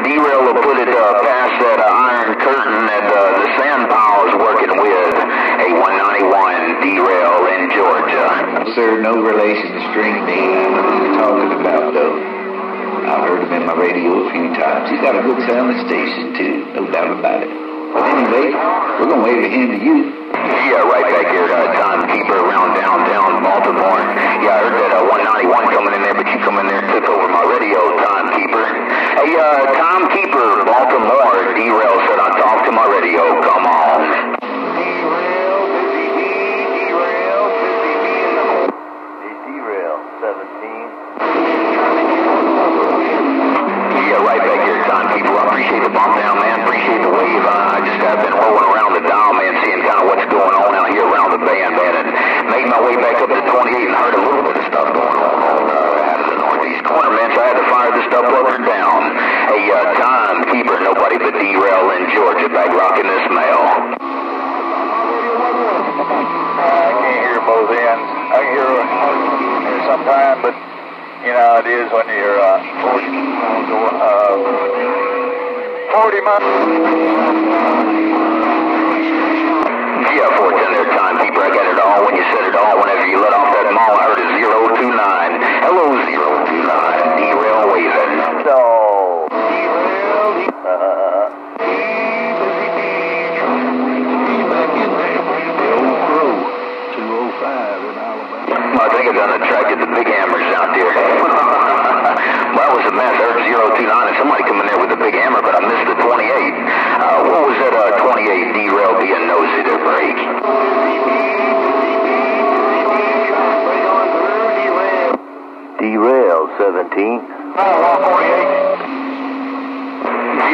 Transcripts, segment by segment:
D-Rail will put it past that iron curtain that the sand pile is working with. A 191 D-Rail in Georgia. Sir, no relation to String Bean. I know who you're talking about, though. I've heard him in my radio a few times. He's got a good sounding station, too. No doubt about it. But anyway, we're going to wave a hand to you. Yeah, right back here, timekeeper around downtown Baltimore. Yeah, I heard that 191 coming in there, but you come in there and took over my radio, timekeeper. Hey, timekeeper, Baltimore, D-Rail said I talked to my radio. Come on. D-Rail, busy B, D-Rail, busy B in the hole. Hey, D-Rail, 17. Yeah, right back here, timekeeper. I appreciate the bump down, man. Appreciate the wave. I just have been rolling around the dial, man, seeing kind of what's going on out here around the band, man, and made my way back up to 28 and heard a little bit of stuff going on out of the northeast corner, man, so I had to fire this stuff up or down. Hey, timekeeper, nobody but D-Rail in Georgia back rocking this mail. I can't hear both ends. I can hear sometime, but you know how it is when you're 40 miles. Yeah, 410 there, timekeeper. I got it all when you said it all. Whenever you let off that mall, I heard a 029. Hello, 029. D-Rail waving. So, Back in there. The Old Crow, 205 in Alabama. I think I done attracted the big hammers out there. Well, that was a mess. I heard 029 and somebody come in there with a big hammer, but I missed the 28. What was that 28 D-Rail being nosy to break? D-Rail, 17.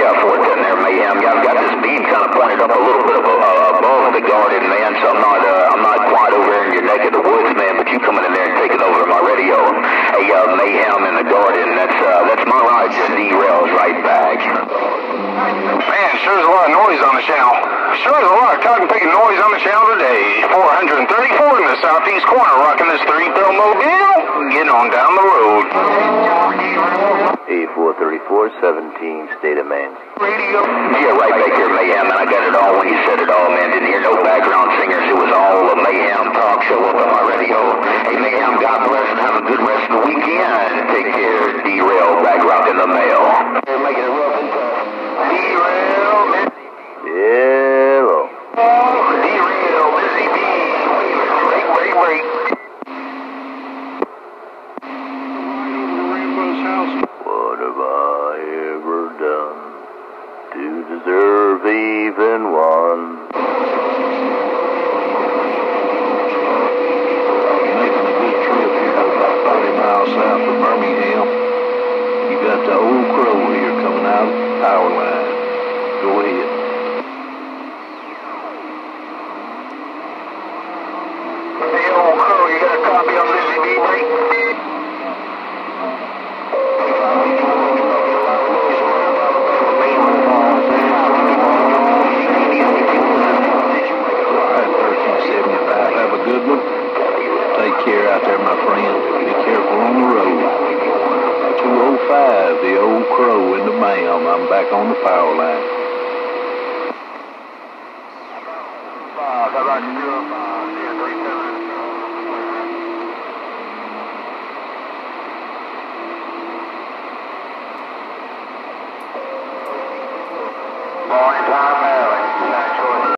Yeah, 410 there, Mayhem. Yeah, I've got this beam kind of pointed up a little bit above the garden, man, so I'm not quite over in your neck of the woods, man, but you coming in there and taking over my radio. Hey, Mayhem in the garden, that's my ride to D-Rail's right back. Man, sure is a lot of noise on the channel. Sure is a lot of cotton picking noise on the channel today. 434 in the southeast corner, rocking this 3-bill mobile. Getting on down the road. A434, 17, State of Maine. Radio. Yeah, right back here, Mayhem, and I got it all when you said it all, man. Didn't hear no background singers. It was all a Mayhem talk show up on my radio. Hey, Mayhem, God bless and have a good rest of the weekend. Take care, D-Rail, back rocking the mail. They're making it rough and tough. D-Rail. Hello. D-Rail, busy B. Wait. What have I ever done to deserve even one? Making a good trip here, about 30 miles south of Birmingham. You got the Old Crow here coming out of the power line. Go ahead. Hey, Old Crow, you got a copy on busy B, mate? Have a good one. Take care out there, my friend. Be careful on the road. 205, the Old Crow in the Mayhem. I'm back on the power line. Morning time,